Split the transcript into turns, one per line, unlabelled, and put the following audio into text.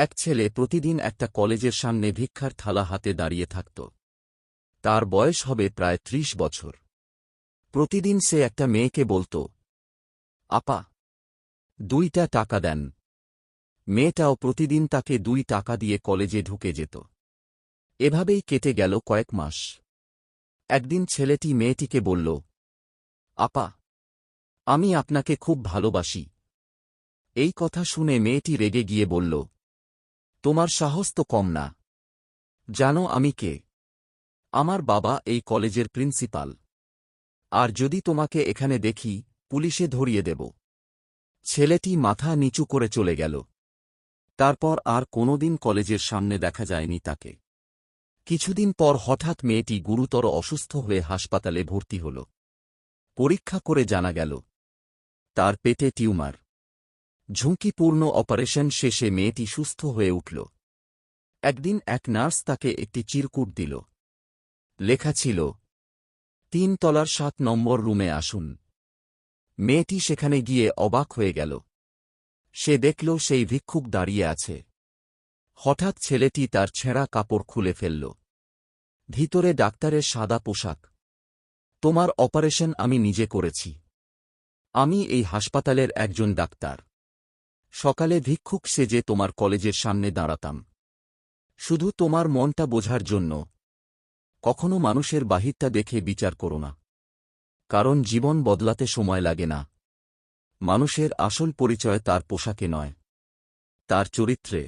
এক ছেলে প্রতিদিন একটা কলেজের সামনে ভিক্ষার থালা হাতে দাঁড়িয়ে থাকত। তার বয়স হবে প্রায় ৩০ বছর। প্রতিদিন সে একটা মেয়েকে বলত, আপা, 2টা টাকা দেন। মেয়েটাও প্রতিদিন তাকে 2 টাকা দিয়ে কলেজে ঢুকে যেত। এভাবেই কেটে গেল কয়েক মাস। একদিন ছেলেটি মেয়েটিকে বলল, আপা, আমি আপনাকে খুব ভালোবাসি। এই কথা শুনে মেয়েটি রেগে গিয়ে বলল, তোমার সাহস তো কম না। জানো আমি কে? আমার বাবা এই কলেজের প্রিন্সিপাল। আর যদি তোমাকে এখানে দেখি, পুলিশে ধরিয়ে দেব। ছেলেটি মাথা নিচু করে চলে গেল। তারপর আর কোনোদিন কলেজের সামনে দেখা যায়নি তাকে। কিছুদিন পর হঠাৎ মেয়েটি গুরুতর অসুস্থ হয়ে হাসপাতালে ভর্তি হল। পরীক্ষা করে জানা গেল, তার পেটে টিউমার। ঝুঁকিপূর্ণ অপারেশন শেষে মেয়েটি সুস্থ হয়ে উঠল। একদিন এক নার্স তাকে একটি চিরকুট দিল। লেখা ছিল, 3 তলার 7 নম্বর রুমে আসুন। মেয়েটি সেখানে গিয়ে অবাক হয়ে গেল। সে দেখল সেই ভিক্ষুক দাঁড়িয়ে আছে। হঠাৎ ছেলেটি তার ছেঁড়া কাপড় খুলে ফেলল। ভিতরে ডাক্তারের সাদা পোশাক। তোমার অপারেশন আমি নিজে করেছি। আমি এই হাসপাতালের একজন ডাক্তার। সকালে ভিক্ষুক সেজে তোমার কলেজের সামনে দাঁড়াতাম, শুধু তোমার মনটা বোঝার জন্য। কখনো মানুষের বাহিরটা দেখে বিচার করো না, কারণ জীবন বদলাতে সময় লাগে না। মানুষের আসল পরিচয় তার পোশাকে নয়, তার চরিত্রে।